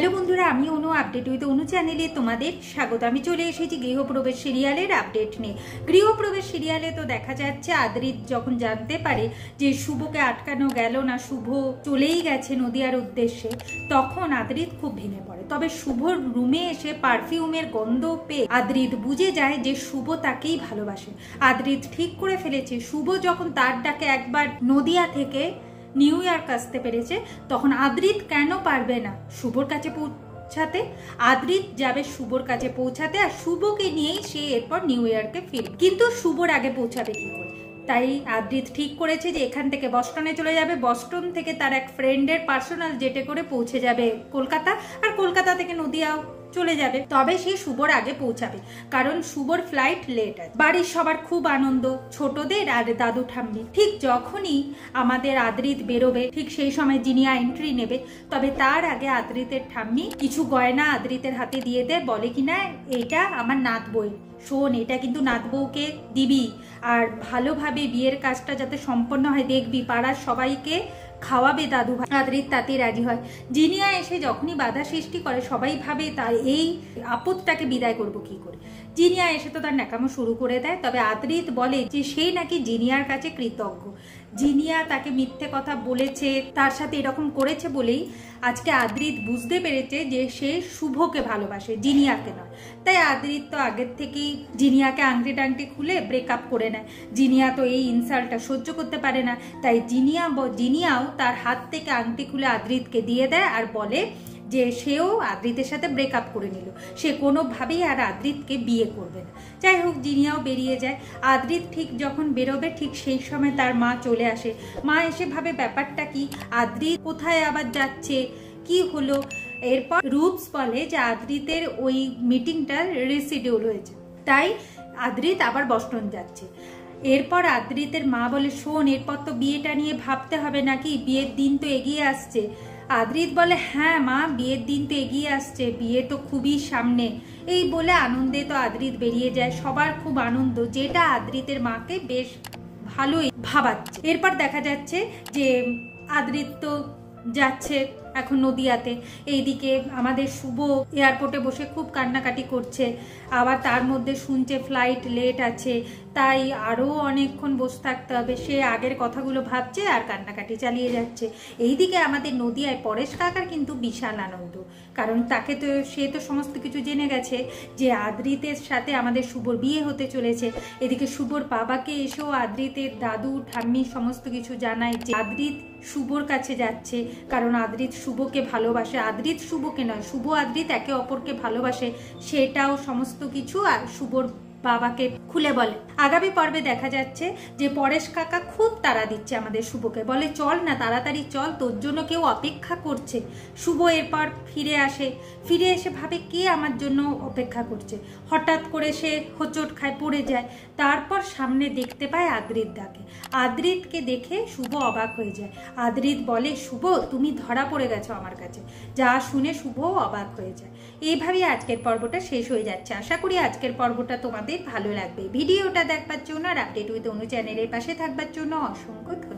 Hello বন্ধুরা, আমি অনু update with অনু চ্যানেলে তোমাদের স্বাগত। আমি চলে এসেছি গৃহপ্রবেশ সিরিয়ালের আপডেট নিয়ে। গৃহপ্রবেশ সিরিয়ালে তো দেখা যাচ্ছে আদ্রিত যখন জানতে পারে যে শুভকে আটকানো গেল না, শুভ চলেই গেছে নদিয়ার উদ্দেশ্যে, তখন আদ্রিত খুব ভেঙে পড়ে। তবে শুভর রুমে এসে পারফিউমের গন্ধ পেয়ে আদ্রিত বুঝে যায় যে শুভ তাকেই ভালোবাসে। আদ্রিত ঠিক করে ফেলেছে শুভ যখন তার ডাকে একবার নদিয়া থেকে নিউ ইয়র্ক আসতে পেরেছে, তখন আদ্রিত কেন পারবে না শুভর কাছে পৌঁছাতে। আদ্রিত যাবে শুভর কাছে পৌঁছাতে, আর শুভকে নিয়েই সে এরপর নিউ ইয়র্কে ফিরবে। কিন্তু শুভর আগে পৌঁছাবে কি করে? তাই আদ্রিত ঠিক করেছে যে এখান থেকে বস্টনে চলে যাবে। বস্টন থেকে তার এক ফ্রেন্ডের পার্সোনাল জেটে করে পৌঁছে যাবে কলকাতা, আর কলকাতা থেকে নদিয়াও চলে যাবে। তবে সে শুভর আগে পৌঁছাবে, কারণ শুভর ফ্লাইট লেট আছে। বাড়ির সবার খুব আনন্দ, ছোটদের আর দাদু ঠাম্মি। ঠিক যখনই আমাদের আদ্রিত বেরোবে, ঠিক সেই সময় জিনিয়া এন্ট্রি নেবে। তবে তার আগে আদ্রিতের ঠাম্মি কিছু গয়না আদ্রিতের হাতে দিয়ে দেয়, বলে কিনা এটা আমার নাত বই, শোন এটা কিন্তু নাত বউকে দিবি, আর ভালোভাবে বিয়ের কাজটা যাতে সম্পন্ন হয় দেখবি, পাড়ার সবাইকে খাওয়াবে দাদু ভাই। আদ্রিত তাতে রাজি হয়। জিনিয়া এসে যখনই বাধা সৃষ্টি করে, সবাই ভাবে তার এই আপদটাকে বিদায় করব কি করে। জিনিয়া এসে তো তার ন্যাকামো শুরু করে দেয়। তবে আদ্রিত বলে যে সে নাকি জিনিয়ার কাছে কৃতজ্ঞ। জিনিয়া তাকে মিথ্যে কথা বলেছে, তার সাথে এরকম করেছে বলেই আজকে আদ্রিত বুঝতে পেরেছে যে সে শুভকে ভালোবাসে, জিনিয়াকে নয়। তাই আদ্রিত তো আগের থেকেই জিনিয়াকে আংটি টাংটি খুলে ব্রেকআপ করে নেয়। জিনিয়া তো এই ইনসাল্টটা সহ্য করতে পারে না। তাই জিনিয়াও তার হাত থেকে আংটি খুলে আদ্রিতকে দিয়ে দেয়, আর বলে যে সেও আদ্রিতের সাথে ব্রেকআপ করে নিল, সে কোনোভাবেই আর আদ্রিতকে বিয়ে করবে না। যাই হোক, জিনিয়াও বেরিয়ে যায়। আদ্রিত ঠিক যখন বেরোবে, ঠিক সেই সময় তার মা চলে আসে। মা এসে ভাবে ব্যাপারটা কি, আদ্রিত কোথায় আবার যাচ্ছে, কি হলো। এরপর রূপস বলে যে আদ্রিতের ওই মিটিংটা রিশিডিউল হয়েছে, তাই আদ্রিত আবার বস্টন যাচ্ছে। এরপর আদ্রিতের মা বলে, শোন এরপর তো বিয়েটা নিয়ে ভাবতে হবে নাকি, বিয়ের দিন তো এগিয়ে আসছে। আদ্রিত বলে, হ্যাঁ মা, বিয়ের দিন তো এগিয়ে আসছে, বিয়ে তো খুবই সামনে। এই বলে আনন্দে তো আদ্রিত বেরিয়ে যায়। সবার খুব আনন্দ, যেটা আদ্রিতের মাকে বেশ ভালোই ভাবাচ্ছে। এরপর দেখা যাচ্ছে যে আদ্রিত তো যাচ্ছে এখন নদিয়াতে। এইদিকে আমাদের শুভ এয়ারপোর্টে বসে খুব কান্নাকাটি করছে। আবার তার মধ্যে শুনছে ফ্লাইট লেট আছে, তাই আরও অনেকক্ষণ বসে থাকতে হবে। সে আগের কথাগুলো ভাবছে আর কান্নাকাটি চালিয়ে যাচ্ছে। এইদিকে আমাদের নদিয়ায় পরেশ কাকার কিন্তু বিশাল আনন্দ, কারণ তাকে তো সে তো সমস্ত কিছু জেনে গেছে যে আদ্রিতের সাথে আমাদের শুভর বিয়ে হতে চলেছে। এদিকে শুভর বাবাকে এসেও আদ্রিতের দাদু ঠাম্মি সমস্ত কিছু জানায় যে আদ্রিত শুভর কাছে যাচ্ছে, কারণ আদ্রিত শুভকে ভালোবাসে। আদ্রিত শুভকে নয়, শুভ আদ্রিত একে অপরকে ভালোবাসে, সেটাও সমস্ত কিছু আর শুভর বাবাকে খুলে বলে। আগামী পর্বে দেখা যাচ্ছে যে পরেশ কাকা খুব তাড়া দিচ্ছে আমাদের শুভকে, বলে চল না তাড়াতাড়ি চল, তোর জন্য কেউ অপেক্ষা করছে। শুভ এরপর ফিরে আসে, ফিরে এসে ভাবে কে আমার জন্য অপেক্ষা করছে। হঠাৎ করে সে হোঁচট খায়, পড়ে যায়। তারপর সামনে দেখতে পায় আদ্রিত ডাকে। আদ্রিতকে দেখে শুভ অবাক হয়ে যায়। আদ্রিত বলে, শুভ তুমি ধরা পড়ে গেছো আমার কাছে। যা শুনে শুভ অবাক হয়ে যায়। এইভাবেই আজকের পর্বটা শেষ হয়ে যাচ্ছে। আশা করি আজকের পর্বটা তোমাদের ভালো লাগবে। ভিডিওটা দেখবার জন্য আর আপডেট উইথ অনু চ্যানেলের পাশে থাকবার জন্য অসংখ্য ধন্যবাদ।